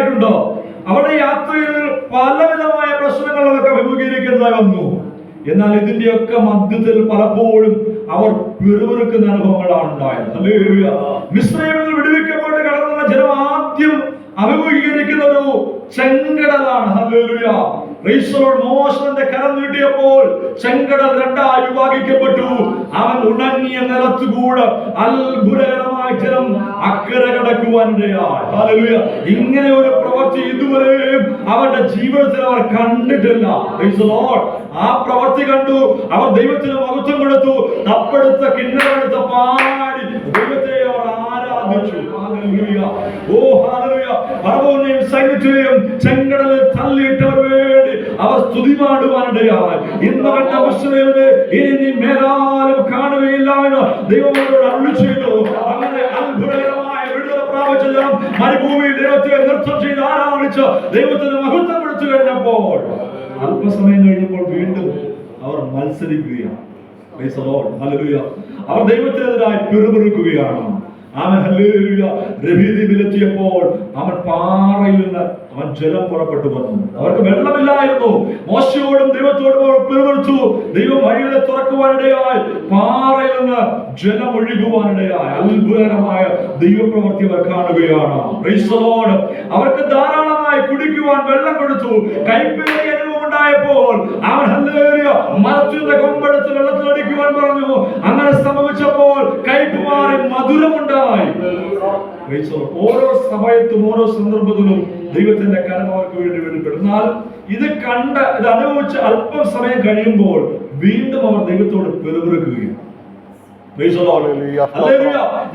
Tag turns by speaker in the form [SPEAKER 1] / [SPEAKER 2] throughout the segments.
[SPEAKER 1] ഉണ്ടായിട്ടുണ്ട്. അവരുടെ യാത്രയിൽ പലവിധമായ പ്രശ്നങ്ങൾ അവർക്ക് അഭിമുഖീകരിക്കുന്നതായി വന്നു. എന്നാൽ ഇതിന്റെയൊക്കെ മധ്യത്തിൽ പലപ്പോഴും അവർ പിറുപിറുക്കുന്ന അനുഭവങ്ങളാണ് ഉണ്ടായത്. ഹല്ലേലൂയ. മിസ്രയീമിൽ വിടുവിക്കപ്പെട്ട് കടന്ന ജനം ആദ്യം അഭിമുഖീകരിക്കുന്ന ഒരു ചെങ്കടലാണ്. ഹല്ലേലൂയ. മോശന്റെ കരം നീട്ടിയപ്പോൾ ചെങ്കടൽ രണ്ടായി വിഭാഗിക്കപ്പെട്ടു. അവൻ ഉണങ്ങിയ നിലത്തുകൂടെ അത്ഭുതകരമായ ജനം അക്കരെ കടക്കുവാനിടയായി. ഹല്ലേലൂയ. ഇങ്ങനെ ഒരു പ്രവൃത്തി ഇതുവരെയും അവരുടെ ജീവിതത്തിൽ അവർ കണ്ടിട്ടില്ല. Price the Lord. ആ പ്രവൃത്തി കണ്ടു. അവർ ദൈവത്തിന് മഹത്വം കൊടുത്തു. തപ്പെടുത്ത കിന്നരമെടുത്ത പാടി ദൈവത്തെ അവർ ആരാധിച്ചു. ഹല്ലേലൂയ. ഓ ഹല്ലേലൂയ. ഫറവോനെയും സൈന്യത്തെയും ചെങ്കടലിൽ തള്ളിയിട്ടവർ വേണ്ടി അവർ സ്തുതി പാടുവാനിടയായി. ഇന്ന് കണ്ട മിസ്രയീമിനെ ഇനി നീ മേലാലും കാണുകയില്ല എന്ന് ദൈവം അവരോട് അരുളിച്ചെയ്തു. അങ്ങനെ അത്ഭുതകരമായ വിടുതൽ പ്രാപിച്ച ജനം മരുഭൂമിയിൽ ദൈവത്തെ നൃത്തം ചെയ്ത് ആരാധിച്ച് ദൈവത്തിന് മഹത്വം കൊടുത്തു കഴിഞ്ഞപ്പോൾ അല്പസമയം കഴിഞ്ഞപ്പോൾ വീണ്ടും അവർ മത്സരിക്കുകയാണ്. Praise the lord. ഹല്ലേലൂയ. അവർ ദൈവത്തിനെതിരായി പിറുപിറുക്കുകയാണ്. അവൻ ഹല്ലേലൂയ രബീദിലെത്തിയപ്പോൾ അവൻ പാറയിൽ നിന്ന് അവൻ ജലം പുറപ്പെട്ടു വന്നു. അവർക്ക് വെള്ളമില്ലായിരുന്നു. മോശയോടും ദൈവത്തോടും അവർ പിറുപിറുത്തു. ദൈവം വഴികളെ തുറക്കുവാനിടയായി പാറയിൽ നിന്ന് ജലം ഒഴുകുവാനിടയായി. അത്ഭുതകരമായ ദൈവപ്രവൃത്തി അവർ കാണുകയാണ്. Price the Lord. അവർക്ക് ധാരാളമായി കുടിക്കുവാൻ വെള്ളം കൊടുത്തു. കൈപ്പേറിയ അനുഭവം ഉണ്ടായപ്പോൾ അവൻ ഹല്ലേലൂയ മരത്തിന്റെ കൊമ്പെടുത്ത് വെള്ളത്തിൽ അടിക്കുവാൻ പറഞ്ഞു. അങ്ങനെ സംഭവിച്ചപ്പോൾ കയ്പ് മാറി മധുരമുണ്ടായി. ഓരോ സമയത്തും ഓരോ സന്ദർഭത്തിലും ദൈവത്തിന്റെ കരം അവർക്ക് വേണ്ടി വെളിപ്പെടും. എന്നാൽ ഇത് അനുഭവിച്ച് അല്പം സമയം കഴിയുമ്പോൾ വീണ്ടും അവർ ദൈവത്തോട് പിറുപിറുക്കുകയും.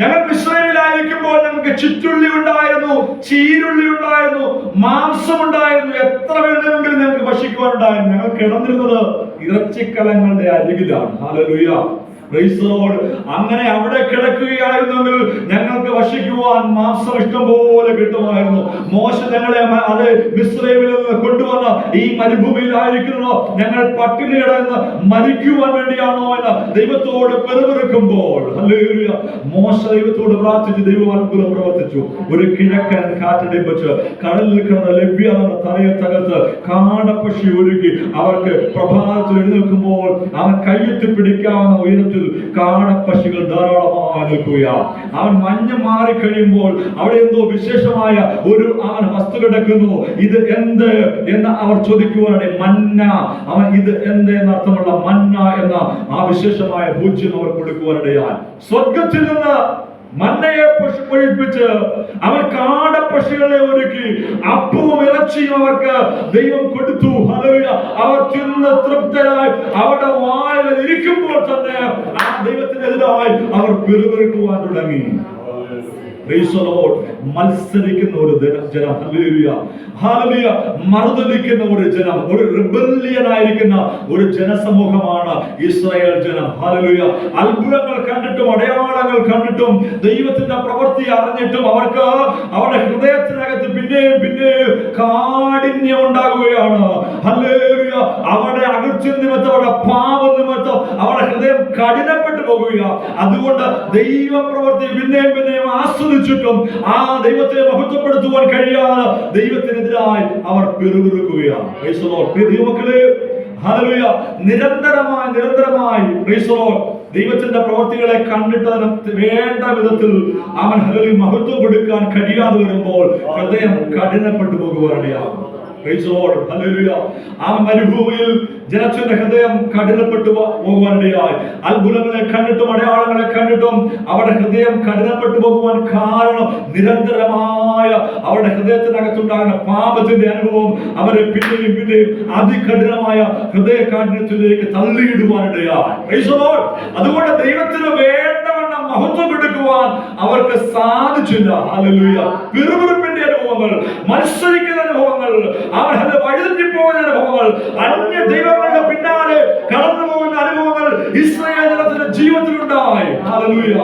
[SPEAKER 1] ഞങ്ങൾ മിസ്രയീമിലായിരിക്കുമ്പോൾ ഞങ്ങൾക്ക് ചുറ്റുള്ളി ഉണ്ടായിരുന്നു, ചീരുള്ളി ഉണ്ടായിരുന്നു, മാംസം ഉണ്ടായിരുന്നു, എത്ര വേണമെങ്കിലും ഞങ്ങൾക്ക് ഭക്ഷിക്കുവാനുണ്ടായിരുന്നു. ഞങ്ങൾ കിടന്നിരുന്നത് ഇറച്ചിക്കലങ്ങളുടെ അരികിലാണ്. ഹല്ലേലൂയ. Price the Lord. അങ്ങനെ അവിടെ കിടക്കുകയായിരുന്നെങ്കിൽ ഞങ്ങൾക്ക് ഭക്ഷിക്കുവാൻ മാംസം ഇഷ്ടം പോലെ കിട്ടുമായിരുന്നു. മോശ ഞങ്ങളെ അത് മിസ്രയീമിൽ നിന്ന് കൊണ്ടുവന്ന ഈ മരുഭൂമിയിലായിരിക്കുന്നു, ഞങ്ങൾ പട്ടിണി കിടന്ന് മരിക്കുവാൻ വേണ്ടിയാണോ എന്ന് ദൈവത്തോട് പിറുപിറുക്കുമ്പോൾ ഹല്ലേലൂയ മോശ ദൈവത്തോട് പ്രാർത്ഥിച്ച് ദൈവം അത്ഭുതം പ്രവർത്തിച്ചു. ഒരു കിഴക്കൻ കാറ്റടിപ്പിച്ച് കടലിൽ കിടന്ന ലഭ്യത തലയെ തകർത്ത് കാടപ്പക്ഷി ഒരുക്കി അവർക്ക് പ്രഭാതത്തിൽ എഴുന്നേൽക്കുമ്പോൾ അവൻ കയ്യെത്തി പിടിക്കാവുന്ന ഉയരത്തിൽ കാടപ്പക്ഷികൾ ധാരാളമായി നിൽക്കുകയാണ്. അവൻ മഞ്ഞ് മാറിക്കഴിയുമ്പോൾ അവിടെ എന്തോ വിശേഷമായ ഒരു അവൻ വസ്തു കിടക്കുന്നു. ഇത് എന്ത് എന്ന് അവർ ചോദിക്കുവാനാണ്. മന്ന. അവൻ ഇത് എന്ത് എന്നർത്ഥമുള്ള മന്ന എന്ന ആ വിശേഷമായ ഭോജ്യം അവർ കൊടുക്കുവാനിടയായി. സ്വർഗത്തിൽ നിന്ന് മന്നയെ പൊഴിപ്പിച്ച് അവൻ കാടപ്പക്ഷികളെ ഒരുക്കി അപ്പവും ഇറച്ചിയും അവർക്ക് ദൈവം കൊടുത്തു. ഹല്ലേലൂയ. അവർ തിന്ന് തൃപ്തരായി അവിടെ വായിൽ ഇരിക്കുമ്പോൾ തന്നെ ആ ദൈവത്തിനെതിരായി അവർ പിറുപിറുക്കുവാൻ തുടങ്ങി. മത്സരിക്കുന്ന ഒരു ജനം. ഹല്ലേലൂയ. ഹല്ലേലൂയ. മറുതലിക്കുന്ന ഒരു ജനം, ഒരു റിബല്യൻ ആയിരിക്കുന്ന ഒരു ജനസമൂഹമാണ് ഇസ്രായേൽ ജനം. ഹല്ലേലൂയ. അത്ഭുതങ്ങൾ കണ്ടിട്ടും അടയാളങ്ങൾ കണ്ടിട്ടും ദൈവത്തിന്റെ പ്രവൃത്തി അറിഞ്ഞിട്ടും അവർക്ക് അവരുടെ ഹൃദയത്തിനകത്ത് പിന്നെയും കാഠിന്യം ഉണ്ടാകുകയാണ്. ഹല്ലേലൂയ. അവരുടെ അകൃത്യ നിമിത്തം, അവരുടെ പാപം നിമിത്തം അവരുടെ ഹൃദയം കഠിനപ്പെട്ടു പോകുകയാണ്. അതുകൊണ്ട് ദൈവപ്രവൃത്തി പിന്നെയും ആസ്വദിച്ചിട്ടും ആ ദൈവത്തെ മഹത്വപ്പെടുത്തുവാൻ കഴിയാതെ ദൈവത്തിനെതിരായി അവർ പിറുപിറുക്കുകയാണ്. Praise the lord. ദൈവമക്കളെ ഹല്ലേലൂയ. നിരന്തരമായി പ്രൈസ് ദി ലോർഡ് ദൈവത്തിന്റെ പ്രവൃത്തികളെ കണ്ടിട്ട് വേണ്ട വിധത്തിൽ അവൻ ഹല്ലേലൂയ മഹത്വം കൊടുക്കാൻ കഴിയാതെ വരുമ്പോൾ ഹൃദയം കഠിനപ്പെട്ടു പോകുവാനിടയാകും. Praise the lord. ഹല്ലേലൂയ. ആ മരുഭൂമിയിൽ ജനത്തിന്റെ ഹൃദയം കഠിനപ്പെട്ടു പോകുവാനിടയായി. അത്ഭുതങ്ങളെ കണ്ടിട്ടും അടയാളങ്ങളെ കണ്ടിട്ടും അവരുടെ ഹൃദയം കഠിനപ്പെട്ടു പോകുവാൻ കാരണം നിരന്തരമായ അവരുടെ ഹൃദയത്തിനകത്തുണ്ടാകുന്ന പാപത്തിന്റെ അനുഭവം അവരെ പിന്നെയും അതികഠിനമായ ഹൃദയ കാഠിന്യത്തിലേക്ക് തള്ളിയിടുവാനിടയായി. Praise the Lord. അതുകൊണ്ട് ദൈവത്തിന് വേണ്ടവണ്ണം മഹത്വം കൊടുക്കുവാൻ അവർക്ക് സാധിച്ചില്ല. ഹല്ലേലൂയ. പിറുപിറുപ്പിന്റെ അനുഭവങ്ങൾ, മത്സരിക്കുന്ന അനുഭവങ്ങൾ, അവരുടെ വഴിതെറ്റിപ്പോകുന്ന അനുഭവങ്ങൾ, അന്യ ദൈവങ്ങളുടെ പിന്നാലെ കടന്നു പോകുന്ന അനുഭവങ്ങൾ ഇസ്രായേൽ ജനത്തിന്റെ ജീവിതത്തിലുണ്ടായി. ഹല്ലേലൂയ.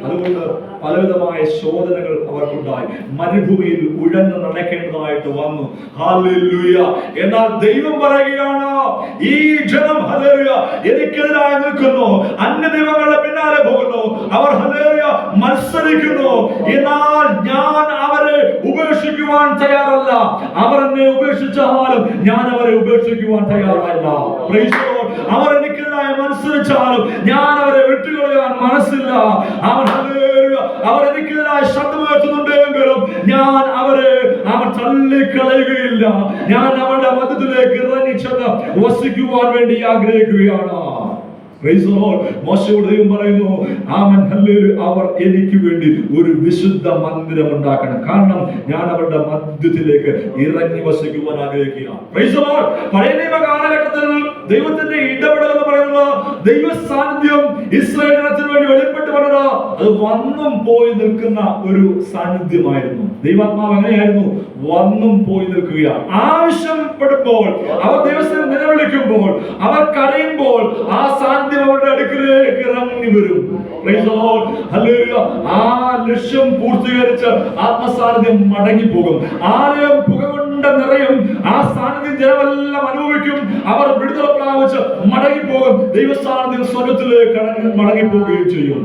[SPEAKER 1] അതുകൊണ്ട് പലവിധമായ ശോധനകൾ അവർക്കുണ്ടായി. മരുഭൂമിയിൽ ഉഴന്ന് നടക്കേണ്ടതായിട്ട് വന്നു. ഹല്ലേലൂയ. എന്നാൽ ദൈവം പറയുകയാണ്, ഈ ജനം ഹല്ലേലൂയ എനിക്കെതിരായി നിൽക്കുന്നു, അന്യ ദൈവങ്ങളുടെ പിന്നാലെ പോകുന്നു, അവർ ഹല്ലേലൂയ മത്സരിക്കുന്നു. എന്നാൽ ഞാൻ അവരെ ഉപേക്ഷിക്കും ഉപേക്ഷിക്കുവാൻ തയ്യാറല്ല. അവർ എന്നെ ഉപേക്ഷിച്ചാലും ഞാൻ അവരെ ഉപേക്ഷിക്കുവാൻ തയ്യാറല്ല. Praise the Lord. അവർ എനിക്കെതിരായി മത്സരിച്ചാലും ഞാൻ അവരെ വിട്ടുകളയാൻ മനസ്സില്ല. അവർ എനിക്കെതിരായി ശബ്ദമുയർത്തുന്നുണ്ടെങ്കിലും ഞാൻ അവരെ തള്ളിക്കളയുകയില്ല. ഞാൻ അവരുടെ മധ്യത്തിലേക്ക് ഇറങ്ങിച്ചെന്ന് വസിക്കുവാൻ വേണ്ടി ആഗ്രഹിക്കുകയാണ്. മോശയോട് ദൈവം പറയുന്നു, ആമേൻ, ഹല്ലേലൂയ, അവർ എനിക്ക് വേണ്ടി ഒരു വിശുദ്ധ മന്ദിരം ഉണ്ടാക്കണം. കാരണം ഞാൻ അവരുടെ മധ്യത്തിലേക്ക് ഇറങ്ങി വസിക്കുവാൻ ആഗ്രഹിക്കുകയാണ്. പഴയ നിയമ കാലഘട്ടത്തിൽ ദൈവത്തിന്റെ ഇടപെടൽ എന്ന് പറയുന്നത്, ദൈവ സാന്നിധ്യം ഇസ്രായേൽ ജനത്തിന് വേണ്ടി വെളിപ്പെട്ട് വന്നത് അത് വന്നും പോയി നിൽക്കുന്ന ഒരു സാന്നിധ്യമായിരുന്നു. ദൈവാത്മാവ് എങ്ങനെയായിരുന്നു? വന്നും പോയി നിൽക്കുകയാണ്. ആവശ്യപ്പെടുമ്പോൾ അവർ ദൈവത്തെ നിലവിളിക്കുമ്പോൾ, അവർ കരയുമ്പോൾ ആ സാന്നിധ്യം അവരുടെ അടുക്കിലേക്ക് ഇറങ്ങി വരും. ആ ലക്ഷ്യം പൂർത്തീകരിച്ച് ആത്മസാന്നിധ്യം മടങ്ങിപ്പോകും. ആലയം പുക കൊണ്ട് നിറയും. ആ സാന്നിധ്യം ജനമെല്ലാം അനുഭവിക്കും. അവർ വിടുതൽ പ്രാപിച്ച് മടങ്ങിപ്പോകും. ദൈവ സാന്നിധ്യം സ്വർഗ്ഗത്തിലേക്ക് മടങ്ങിപ്പോവുകയും ചെയ്യും.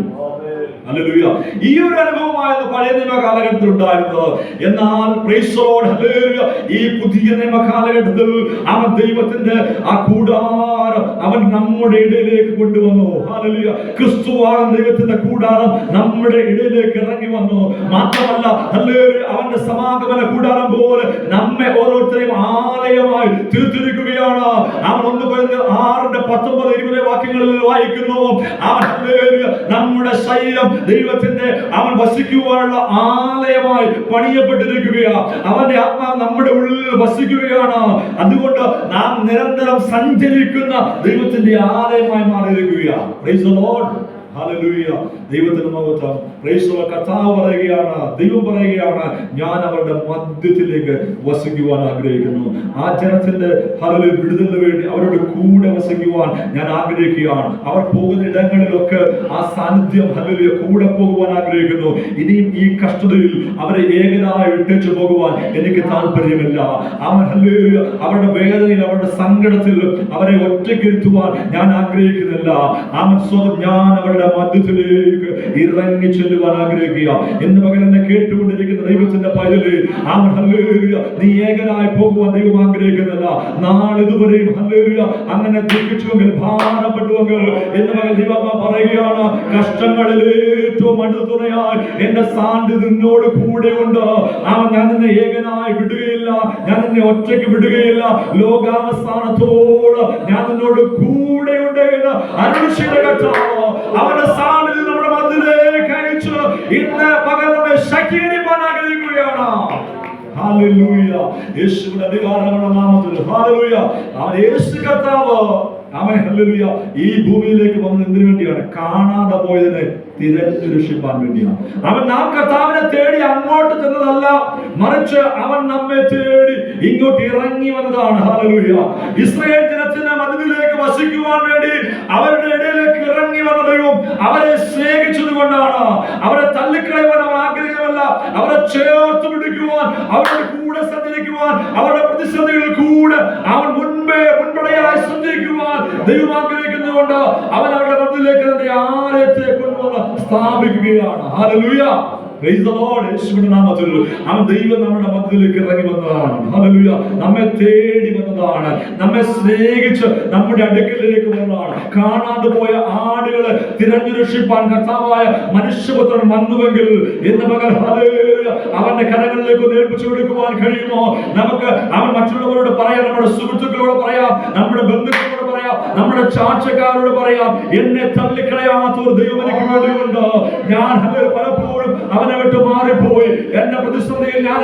[SPEAKER 1] ഹല്ലേലൂയ. ഈ ഒരു അനുഭവമായിരുന്നു പഴയ നിയമ കാലഘട്ടത്തിൽ ഉണ്ടായിരുന്നത്. എന്നാൽ പ്രൈസ് ദി ലോർഡ്, ഹല്ലേലൂയ, ഈ പുതിയ നിയമ കാലഘട്ടത്തിൽ അവൻ ദൈവത്തിന്റെ ആ കൂടാരം അവൻ നമ്മുടെ ഇടയിലേക്ക് കൊണ്ടുവന്നു. ഹല്ലേലൂയ. ക്രിസ്തുവാണ് ദൈവത്തിന്റെ കൂടാരം നമ്മുടെ ഇടയിലേക്ക് ഇറങ്ങി വന്നു. മാത്രമല്ല, ഹല്ലേലൂയ, അവന്റെ സമാഗമന കൂടാരം പോലെ നമ്മെ ഓരോരുത്തരെയും ആലയമായി തീർത്തിരിക്കുകയാണ്. അവൻ 1-6-19-20 വാക്യങ്ങളിൽ വായിക്കുന്നു. അവൻ, ഹല്ലേലൂയ, നമ്മുടെ ശരീരം ദൈവത്തിന്റെ അവൻ വസിക്കുവാനുള്ള ആലയമായി പണിയപ്പെട്ടിരിക്കുകയാണ്. അവന്റെ ആത്മാവ് നമ്മുടെ ഉള്ളിൽ വസിക്കുകയാണ്. അതുകൊണ്ട് നാം നിരന്തരം സഞ്ചരിക്കുന്ന ദൈവത്തിന്റെ ആലയമായി മാറിയിരിക്കുകയാണ്. Price the lord. ഹല്ലേലൂയ. ദൈവത്തിന്റെ മഹത്വം. Price the Lord. കർത്താവ് പറയുകയാണ്, ദൈവം പറയുകയാണ്, ഞാൻ അവരുടെ മധ്യത്തിലേക്ക് വസിക്കുവാൻ ആഗ്രഹിക്കുന്നു. ആ ജനത്തിന്റെ ഹല്ലേലൂയ വിടുതലിന് വേണ്ടി അവരുടെ കൂടെ വസിക്കുവാൻ ഞാൻ ആഗ്രഹിക്കുകയാണ്. അവർ പോകുന്ന ഇടങ്ങളിലൊക്കെ ആ സാന്നിധ്യം, ഹല്ലേലൂയ, കൂടെ പോകുവാൻ ആഗ്രഹിക്കുന്നു. ഇനിയും ഈ കഷ്ടതയിൽ അവരെ ഏകനായി വിട്ടേച്ചു പോകുവാൻ എനിക്ക് താല്പര്യമില്ല. അവൻ, ഹല്ലേലൂയ, അവരുടെ വേദനയിൽ, അവരുടെ സങ്കടത്തിൽ അവരെ ഒറ്റയ്ക്കിരുത്തുവാൻ ഞാൻ ആഗ്രഹിക്കുന്നില്ല. അവൻ സ്വന്തം ഞാൻ അവരുടെ മധ്യത്തിലേക്ക് ഇറങ്ങി ചെല്ലുവാൻ ആഗ്രഹിക്കുക. എന്ന് പകൽ എന്നെ കേട്ടുകൊണ്ടിരിക്കുന്ന ദൈവത്തിന്റെ പൈതലേ, അവൻ, ഹല്ലേലൂയ, നീ ഏകനായി പോകുവാൻ ദൈവം ആഗ്രഹിക്കുന്നില്ല. നാളിതുവരെയും, ഹല്ലേലൂയ, അങ്ങനെ ദുഃഖിച്ചുവെങ്കിൽ, ഭാരപ്പെട്ടുവെങ്കിൽ, എന്ന് പകൽ ദൈവം പറയുകയാണ്, കഷ്ടങ്ങളിൽ ഏറ്റവും അടുത്ത തുണയായി എന്റെ സാന്നിധ്യം നിന്നോട് കൂടെയുണ്ട്. അവൻ, ഞാൻ നിന്നെ ഏകനായി വിടുകയില്ല, ഞാൻ നിന്നെ ഒറ്റയ്ക്ക് വിടുകയില്ല, ലോകാവസാനത്തോളം ഞാൻ നിന്നോട് കൂടെയുണ്ട് എന്ന് അരുളിച്ചെയ്ത കർത്താവ് അവന്റെ സാന്നിധ്യം നമ്മുടെ മധ്യത്തിലേക്ക് അയച്ച് ഇന്ന് പകൽ നമ്മെ ശക്തീകരിക്കാൻ ആഗ്രഹിക്കുകയാണ്. ഹല്ലേലൂയ. യേശുവിന്റെ അധികാരമുള്ള നാമത്തിൽ, ഹല്ലേലൂയ, അവൻ യേശു കർത്താവ്, അവൻ, ഹല്ലേലൂയ, ഈ ഭൂമിയിലേക്ക് വന്നത് എന്തിനു വേണ്ടിയാണ്? കാണാതെ പോയതിനെ തിരഞ്ഞുരക്ഷിപ്പാൻ വേണ്ടിയാണ്. അവൻ നാം കർത്താവിനെ തേടി അങ്ങോട്ട് ചെന്നതല്ല, മറിച്ച് അവൻ നമ്മെ തേടി ഇങ്ങോട്ട് ഇറങ്ങി വന്നതാണ്. ഹല്ലേലൂയ. ഇസ്രായേൽ ജനത്തിന്റെ മധ്യത്തിലേക്ക് വസിക്കുവാൻ വേണ്ടി അവരുടെ ഇടയിലേക്ക് ഇറങ്ങി വന്ന ദൈവം അവരെ സ്നേഹിച്ചത് കൊണ്ടാണ്. അവരെ തള്ളിക്കളയുവാൻ അവർ ആഗ്രഹമല്ല, അവരെ ചേർത്ത് പിടിക്കുവാൻ, അവരുടെ കൂടെ സഞ്ചരിക്കുവാൻ, അവരുടെ പ്രതിസന്ധികളിൽ കൂടെ അവൻ മുൻപടയായി സഞ്ചരിക്കുവാൻ ദൈവം ആഗ്രഹിക്കുന്നതുകൊണ്ട് അവൻ അവരുടെ മധ്യത്തിലേക്ക് തന്റെ ആലയത്തെ കൊണ്ടുവന്ന് സ്ഥാപിക്കുകയാണ്. ഹല്ലേലൂയ. Price the Lord. യേശുവിന്റെ നാമത്തിൽ അവൻ ദൈവം നമ്മുടെ മധ്യത്തിലേക്ക് ഇറങ്ങി വന്നതാണ്. ഹല്ലേലൂയ. നമ്മെ തേടി വന്നതാണ്, നമ്മെ സ്നേഹിച്ച് നമ്മുടെ അടുക്കലേക്ക് വന്നതാണ്. കാണാതെ പോയ ആടുകളെ തിരഞ്ഞുരക്ഷിപ്പാൻ കർത്താവായ മനുഷ്യപുത്രൻ വന്നുവെങ്കിൽ ഇന്ന് പകൽ, ഹല്ലേലൂയ, അവന്റെ കരങ്ങളിലേക്ക് ഏൽപ്പിച്ചു കൊടുക്കുവാൻ കഴിയുമോ? നമുക്ക് അവൻ മറ്റുള്ളവരോട് പറയാം, നമ്മുടെ സുഹൃത്തുക്കളോട് പറയാം, നമ്മുടെ ബന്ധുക്കളോട് പറയാം, നമ്മുടെ ചാർച്ചക്കാരോട് പറയാം, എന്നെ തള്ളിക്കളയാത്ത ഒരു ദൈവം എനിക്ക് വേണ്ടിയുണ്ട്. ഞാൻ പലപ്പോഴും അവനെ വിട്ട് മാറിപ്പോയി, എന്റെ പ്രതിസന്ധിയിൽ ഞാൻ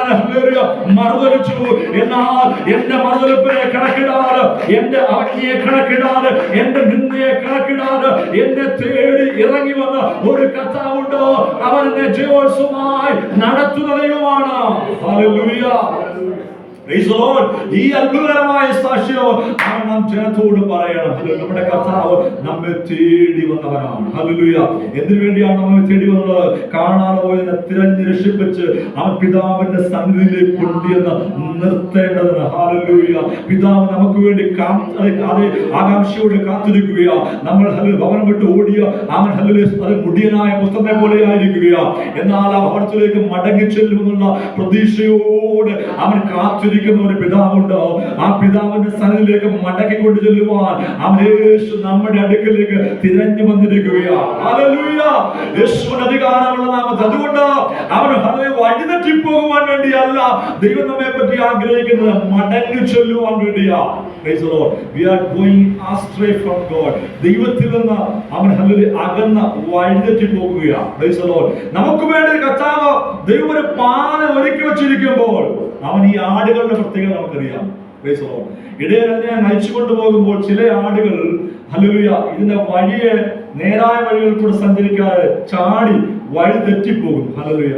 [SPEAKER 1] മറുതലിച്ചു. എന്നാൽ എന്റെ മറുതലിപ്പിനെ കണക്കിടാതെ, എന്റെ അവജ്ഞയെ കണക്കിടാതെ, എന്റെ നിന്ദയെ കണക്കിടാതെ എന്നെ തേടി ഇറങ്ങി വന്ന ഒരു കർത്താവുണ്ട്. അവൻ എന്നെ ജയോത്സവമായി നടത്തുന്ന ദൈവമാണ്. ഹല്ലേലൂയ. ഈ അത്ഭുതകരമായ സാക്ഷ്യം നാം ജനത്തോട് പറയണം. നമ്മുടെ കർത്താവ് നമ്മെ തേടി വന്നവനാണ്. ഹല്ലേലൂയ. എന്തിനു വേണ്ടിയാണ് നമ്മെ തേടി വന്നത്? കാണാതെ പോയതിനെ തിരഞ്ഞ് രക്ഷിപ്പിച്ച് അവൻ പിതാവിന്റെ സന്നിധിയിലേക്ക് കൊണ്ടുവന്ന് നിർത്തേണ്ടതിന്. ഹല്ലേലൂയ. പിതാവ് നമുക്ക് വേണ്ടി ആകാംക്ഷയോടെ കാത്തിരിക്കുകയാ. നമ്മൾ ഭവനം വിട്ട് ഓടിയ അവൻ മുടിയനായ പുസ്തകത്തെ പോലെ ആയിരിക്കുകയാ. എന്നാൽ ആ ഭവനത്തിലേക്ക് മടങ്ങി ചെല്ലുമെന്നുള്ള പ്രതീക്ഷയോട് അവൻ കാത്തിരിക്കുന്ന ഒരു പിതാവുണ്ട്. ആ പിതാവിന്റെ സന്നിധിയിലേക്ക് മടക്കി കൊണ്ടു ചെല്ലുവാൻ അവൻ യേശു നമ്മുടെ അടുക്കലേക്ക് തിരഞ്ഞു വന്നിരിക്കുകയാ. ഹല്ലേലൂയ. യേശുവിന് അധികാരമുള്ള നാമത്തിൽ. അതുകൊണ്ട് അവൻ വഴിതെറ്റിപ്പോകുവാൻ വേണ്ടിയല്ല ദൈവം നമ്മെ പറ്റി ആഗ്രഹിക്കുന്നത്, മടങ്ങി ചെല്ലുവാൻ വേണ്ടിയാ. Praise the Lord. We are going astray from God. ദൈവത്തിൽ നിന്ന് അവൻ അകന്ന വഴിതെറ്റി പോകുകയാ. Praise the Lord. നമുക്ക് വേണ്ടി കർത്താവ് ദൈവം ഒരു പാത ഒരുക്കി വെച്ചിരിക്കുമ്പോൾ അവൻ ഈ ആടുകളുടെ പ്രത്യേകത നമുക്കറിയാം. Praise the Lord. ഇടയനെ നയിച്ചു കൊണ്ടുപോകുമ്പോൾ ചില ആടുകൾ ഹല്ലേലൂയ ഇതിന്റെ വഴിയെ നേരായ വഴികളിൽ കൂടെ സഞ്ചരിക്കാതെ ചാടി വഴി തെറ്റിപ്പോകും. ഹല്ലേലൂയ.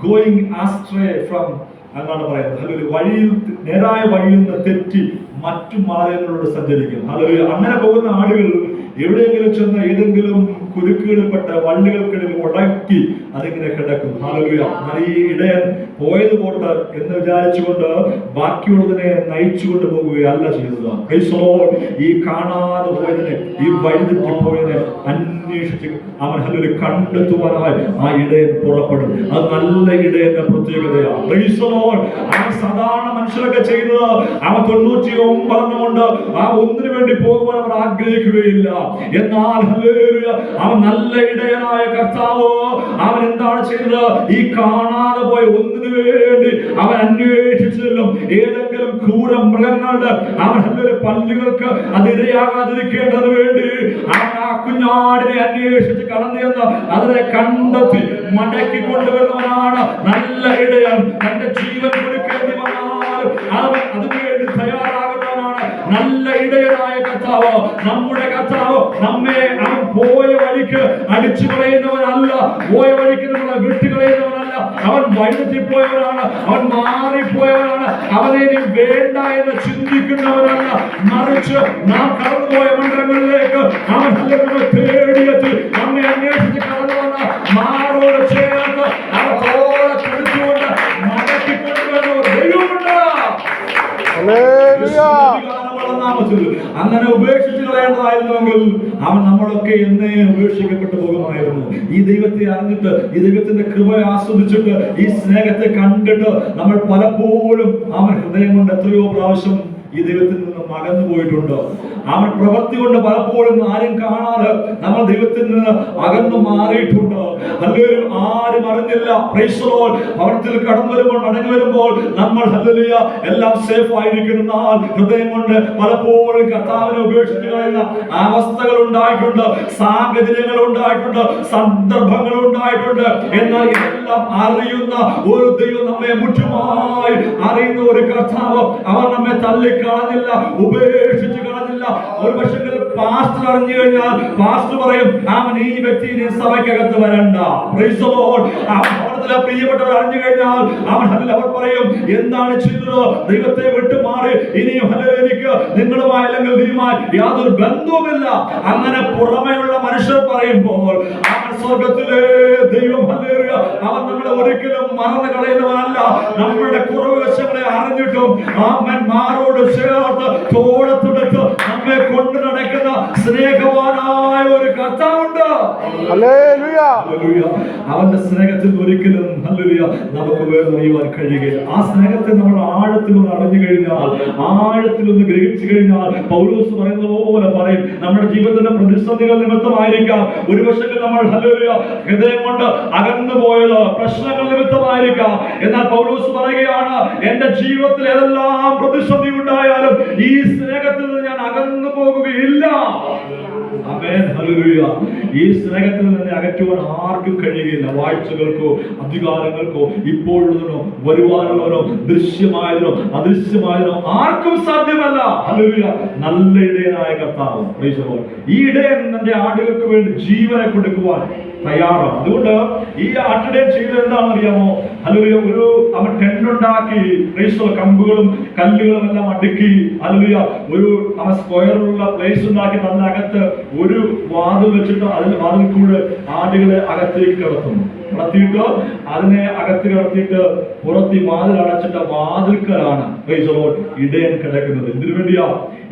[SPEAKER 1] Going astray from എന്നാണ് പറയുന്നത്. ഹല്ലേലൂയ. വഴിയിൽ നേരായ വഴിയിൽ നിന്ന് തെറ്റി മറ്റു മാർഗങ്ങളിലൂടെ സഞ്ചരിക്കും. ഹല്ലേലൂയ. അങ്ങനെ പോകുന്ന ആടുകൾ എവിടെയെങ്കിലും ചെന്ന് ഏതെങ്കിലും കുരുക്കുകളിൽപ്പെട്ട വള്ളികൾക്കിടയിൽ ഉടക്കി അതിങ്ങനെ കിടക്കും. ഹല്ലേലൂയ. എന്നാൽ ഈ ഇടയൻ പോയത് പോട്ട് എന്ന് വിചാരിച്ചുകൊണ്ട് ബാക്കിയുള്ളതിനെ നയിച്ചുകൊണ്ട് പോവുകയല്ല ചെയ്തത്. Price the Lord. ഈ കാണാതെ പോയതിനെ, ഈ വഴിതെറ്റിപ്പോയതിനെ അന്വേഷിച്ച് അവൻ കണ്ടെത്തുവാനായി ആ ഇടയൻ പുറപ്പെടും. അത് നല്ല ഇടയന്റെ പ്രത്യേകതയാണ്. Price the Lord. അവൻ സാധാരണ മനുഷ്യരൊക്കെ ചെയ്യുന്നത് അവൻ 99 കൊണ്ട് ആ ഒന്നിനു വേണ്ടി പോകുവാൻ അവർ ആഗ്രഹിക്കുകയില്ല. എന്നാൽ ഹല്ലേലൂയ അവൻ നല്ല ഇടയനായ കർത്താവ് അവൻ എന്താണ് ചെയ്തത്? ഈ കാണാതെ പോയ ഒന്നിനു വേണ്ടി അവൻ അന്വേഷിച്ചില്ലും. ഏതെങ്കിലും ക്രൂര മൃഗങ്ങളുടെ അവൻ പല്ലുകൾക്ക് അത് ഇരയാകാതിരിക്കേണ്ടതിന് വേണ്ടി അവൻ ആ കുഞ്ഞാടിനെ അന്വേഷിച്ച് കടന്നു ചെന്ന് അതിനെ കണ്ടെത്തി മടക്കി കൊണ്ടുവരുന്നവനാണ് നല്ല ഇടയൻ. തന്റെ ജീവൻ കൊടുക്കേണ്ടി വന്നാലും അവൻ അതിനുവേണ്ടി തയ്യാറാകുന്നവനാണ് നല്ല ഇടയനായ കർത്താവ്. നമ്മുടെ കർത്താവ് നമ്മെ അവൻ പോയ വഴിക്ക് അടിച്ചു കളയുന്നവനല്ല, പോയ വഴിക്ക് നമ്മളെ വിട്ടുകളയുന്നവനല്ല. അവൻ വഴിതെറ്റിപ്പോയവനാണ്, അവൻ മാറിപ്പോയവനാണ്, അവനെ ഇനി വേണ്ട എന്ന് ചിന്തിക്കുന്നവനല്ല. മറിച്ച് നാം കടന്നുപോയ മണ്ഡലങ്ങളിലേക്ക് അവൻ തേടിയെത്തി നമ്മെ അന്വേഷിച്ച് കടന്നു വന്ന മാറോട് ചേർന്ന് അവത്തോടെ കൊടുത്തുകൊണ്ട് മടക്കിക്കൊണ്ടുവരുന്ന ഒരു ദൈവമുണ്ട്. അങ്ങനെ ഉപേക്ഷിച്ച് കളയേണ്ടതായിരുന്നുവെങ്കിൽ അവൻ നമ്മളൊക്കെ എന്നേ ഉപേക്ഷിക്കപ്പെട്ടു പോകുമായിരുന്നു. ഈ ദൈവത്തെ അറിഞ്ഞിട്ട്, ഈ ദൈവത്തിന്റെ കൃപ ആസ്വദിച്ചിട്ട്, ഈ സ്നേഹത്തെ കണ്ടിട്ട് നമ്മൾ പലപ്പോഴും അവൻ ഹൃദയം കൊണ്ട് എത്രയോ പ്രാവശ്യം ഈ ദൈവത്തിൽ നിന്ന് അകന്നു പോയിട്ടുണ്ട്. അവൻ പ്രവൃത്തി കൊണ്ട് പലപ്പോഴും ആരും കാണാതെ നമ്മൾ ദൈവത്തിൽ നിന്ന് അകന്നു മാറിയിട്ടുണ്ട്. ഹല്ലേലൂയ. ആരും അറിഞ്ഞില്ല. Price the Lord. ഭവനത്തിൽ കടന്നു വരുമ്പോൾ മടങ്ങി വരുമ്പോൾ നമ്മൾ ഹല്ലേലൂയ എല്ലാം സേഫ് ആയിരിക്കുന്ന ഹൃദയം കൊണ്ട് പലപ്പോഴും കർത്താവിനെ ഉപേക്ഷിച്ച് കളയുന്ന അവസ്ഥകൾ ഉണ്ടായിട്ടുണ്ട്, സാഹചര്യങ്ങൾ ഉണ്ടായിട്ടുണ്ട്, സന്ദർഭങ്ങൾ ഉണ്ടായിട്ടുണ്ട്. എന്നാൽ ഇതെല്ലാം അറിയുന്ന ഒരു ദൈവം, നമ്മെ മുറ്റുമായി അറിയുന്ന ഒരു കർത്താവ്, അവൻ നമ്മെ തള്ളിക്കളഞ്ഞില്ല, ഉപേക്ഷിച്ച് കളഞ്ഞില്ല. ഒരു പക്ഷേ പാസ്റ്റർ അറിഞ്ഞു കഴിഞ്ഞാൽ പാസ്റ്റർ പറയും അവൻ ഈ വ്യക്തി സഭയ്ക്കകത്ത് വരണ്ട. Praise the Lord. ഭവനത്തിലെ പ്രിയപ്പെട്ടവർ അറിഞ്ഞു കഴിഞ്ഞാൽ അവർ പറയും എന്താണ് ചെയ്തത്? ദൈവത്തെ വിട്ടുമാറി ഇനിയും എനിക്ക് നിങ്ങളുമായി അല്ലെങ്കിൽ നീയുമായി യാതൊരു ബന്ധവുമില്ല. അങ്ങനെ പുറമെയുള്ള മനുഷ്യർ പറയുമ്പോൾ അവൻ സ്വർഗത്തിലെ ദൈവം ഹല്ലേലൂയ അവൻ നമ്മളെ ഒരിക്കലും മറന്നു കളയുന്നവനല്ല. നമ്മുടെ കുറവുവശങ്ങളെ അറിഞ്ഞിട്ടും അവൻ മാറോട് ചേർത്ത് തോളത്തെടുത്ത് നമ്മെ കൊണ്ടു നടക്കുന്ന സ്നേഹവാനായ ഒരു കർത്താവുണ്ട്. ഹല്ലേലൂയ. അവന്റെ സ്നേഹത്തിൽ ഒരിക്കലും ഹല്ലേലൂയ നമുക്ക് വേർതിരിയുവാൻ കഴിയുകയില്ല. ആ സ്നേഹത്തെ നമ്മൾ ആഴത്തിലൊന്ന് അറിഞ്ഞു കഴിഞ്ഞാൽ, ആഴത്തിലൊന്ന് ഗ്രഹിച്ചു കഴിഞ്ഞാൽ, പൗലോസ് പറയുന്ന പോലെ പറയും, നമ്മുടെ ജീവിതത്തിന്റെ പ്രതിസന്ധികൾ നിമിത്തമായിരിക്കാം ഒരുപക്ഷെ നമ്മൾ ഹല്ലേലൂയ ഹൃദയം കൊണ്ട് അകന്നു പോയത് പ്രശ്നങ്ങൾ നിമിത്തമായിരിക്കാം. എന്നാൽ പൗലോസ് പറയുകയാണ്, എന്റെ ജീവിതത്തിൽ ഏതെല്ലാം പ്രതിസന്ധി ഉണ്ടായാലും ഈ സ്നേഹത്തിൽ നിന്ന് ഞാൻ അകന്നു പോകുകയില്ല. ആമേൻ. ഹല്ലേലൂയ. ഈ സ്നേഹത്തിൽ നിന്ന് അകറ്റുവാൻ ആർക്കും കഴിയുകയില്ല. വാഴ്ചകൾക്കോ അധികാരങ്ങൾക്കോ ഇപ്പോഴുള്ളതിനോ വരുവാനുള്ളതിനോ ദൃശ്യമായതിനോ അദൃശ്യമായതിനോ ആർക്കും സാധ്യമല്ല. ഹല്ലേലൂയ. നല്ല ഇടയനായ കർത്താവ്. Price the Lord. ഈ ഇടയൻ തന്റെ ആടുകൾക്ക് വേണ്ടി ജീവനെ കൊടുക്കുവാൻ തയ്യാറാണ്. അതുകൊണ്ട് ഈ ആട്ടിടയൻ ചെയ്തത് എന്താണെന്ന് അറിയാമോ? ഹല്ലേലൂയ, ഒരു അവൻ ടെന്റുണ്ടാക്കി, കമ്പുകളും കല്ലുകളും എല്ലാം അടുക്കി, ഹല്ലേലൂയ, ഒരു അവൻ സ്ക്വയറിലുള്ള പ്ലേസ് ഉണ്ടാക്കി അതിനകത്ത് ഒരു വാതിൽ വെച്ചിട്ട് അതിന് വാതിൽ കൂടെ ആടുകളെ അകത്തേക്ക് കിടത്തുന്നു. കിടത്തിയിട്ട് അതിനെ അകത്ത് കിടത്തിയിട്ട് പുറത്ത് വാതിൽ അടച്ചിട്ട വാതിൽക്കലാണ് ഇടയൻ കിടക്കുന്നത്. എന്തിനു വേണ്ടിയാ?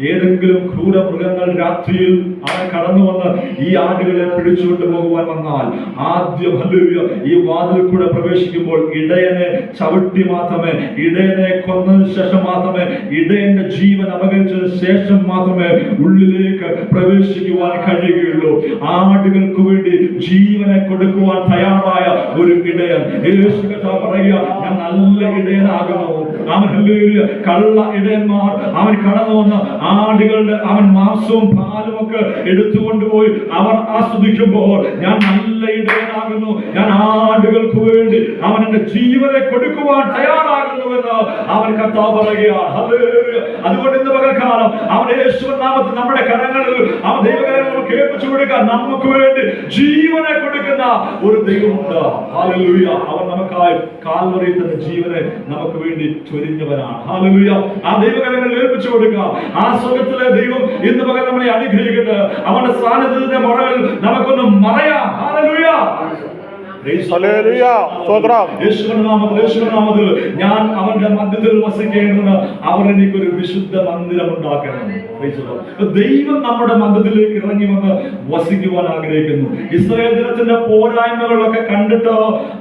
[SPEAKER 1] ഏതെങ്കിലും ക്രൂര മൃഗങ്ങൾ രാത്രിയിൽ അവൻ കടന്നു വന്ന് ഈ ആടുകളെ പിടിച്ചുകൊണ്ട് പോകുവാൻ വന്നാൽ ആദ്യം ഹല്ലേലൂയ ഈ വാതിൽ കൂടെ പ്രവേശിക്കുമ്പോൾ ഇടയനെ ചവിട്ടി മാത്രമേ, ഇടയനെ കൊന്നതിന് ശേഷം മാത്രമേ, ഇടയന്റെ ജീവൻ അപകരിച്ചതിന് ശേഷം മാത്രമേ ഉള്ളിലേക്ക് പ്രവേശിക്കുവാൻ കഴിയുകയുള്ളൂ. ആടുകൾക്ക് വേണ്ടി ജീവനെ കൊടുക്കുവാൻ തയ്യാറായ ഒരു ഇടയൻ. യേശു കർത്താവ് പറയുക, ഞാൻ നല്ല ഇടയനാകുന്നു. അവൻ ഹല്ലേലൂയ, കള്ള ഇടയന്മാർ അവൻ കടന്നു വന്ന് ആടുകളുടെ അവൻ മാംസവും പാലും ഒക്കെ എടുത്തുകൊണ്ടുപോയി അവർ ആസ്വദിക്കുമ്പോൾ ഞാൻ നല്ല ഇടയനാകുന്നു, ഞാൻ ആടുകൾക്ക് വേണ്ടി അവൻ എന്റെ ജീവനെ കൊടുക്കുവാൻ തയ്യാറാകുന്നുവെന്ന് അവൻ കർത്താവ് പറയുകയാണ്. ഹല്ലേലൂയ. അതുകൊണ്ട് ഇന്ന് പകൽക്കാലം അവൻ യേശുവിൻ നാമത്തിൽ നമ്മുടെ കരങ്ങളിൽ അവൻ ദൈവകരങ്ങൾ കേൾപ്പിച്ചു കൊടുക്കാൻ നമുക്ക് വേണ്ടി ജീവനെ കൊടുക്കുന്ന ഒരു ദൈവമുണ്ട്. ഹല്ലേലൂയ. അവൻ നമുക്കായി കാൽവറിയിൽ തന്റെ ജീവനെ നമുക്ക് വേണ്ടി ചൊരിഞ്ഞവനാണ്. ഹല്ലേലൂയ. ആ ദൈവകരങ്ങളിൽ ഏൽപ്പിച്ചു കൊടുക്കുക. ആ സ്വർഗ്ഗത്തിലെ ദൈവം ഇന്ന് പകൽ നമ്മളെ അനുഗ്രഹിക്കട്ടെ. അവന്റെ സാന്നിധ്യത്തിന്റെ മുറകൾ നമുക്കൊന്ന് മറയാം. ഹല്ലേലൂയ. യേശുനാമത്തിൽ ഞാൻ അവന്റെ മധ്യത്തിൽ വസിക്കേണ്ടതിന് അവർ എനിക്കൊരു വിശുദ്ധ മന്ദിരം ഉണ്ടാക്കണം. ദൈവം നമ്മുടെ മധ്യത്തിലേക്ക് ഇറങ്ങി വന്ന് വസിക്കുവാൻ ആഗ്രഹിക്കുന്നു. ഇസ്രായേൽ ജനത്തിന്റെ പോരായ്മകളൊക്കെ കണ്ടിട്ട്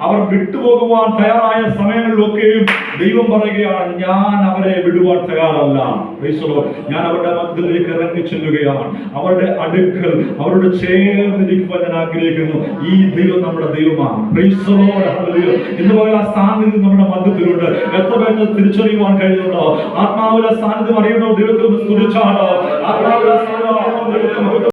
[SPEAKER 1] അവർ വിട്ടുപോകുവാൻ തയ്യാറായ സമയങ്ങളിലൊക്കെയും ദൈവം പറയുകയാണ്, ഞാൻ അവരെ വിടുവാൻ തയ്യാറല്ല. ഞാൻ അവരുടെ മധ്യത്തിലേക്ക് ഇറങ്ങി ചെല്ലുകയാണ്. അവരുടെ അടുക്കൽ അവരോട് ചേർന്നിരിക്കുവാൻ ഞാൻ ആഗ്രഹിക്കുന്നു. ഈ ദൈവം നമ്മുടെ ദൈവമാണ്. ഇന്ന് പോലെ ആ സാന്നിധ്യം നമ്മുടെ മധ്യത്തിലുണ്ട്. എത്ര പേർക്ക് തിരിച്ചറിയുവാൻ കഴിയുന്നുണ്ടോ? ആത്മാവിലെ സാന്നിധ്യം അറിയുന്നോ? ദൈവത്തെ ഒന്ന് സ്തുതിച്ചാണ്. ആത്മാവിലെ സാന്നിധ്യം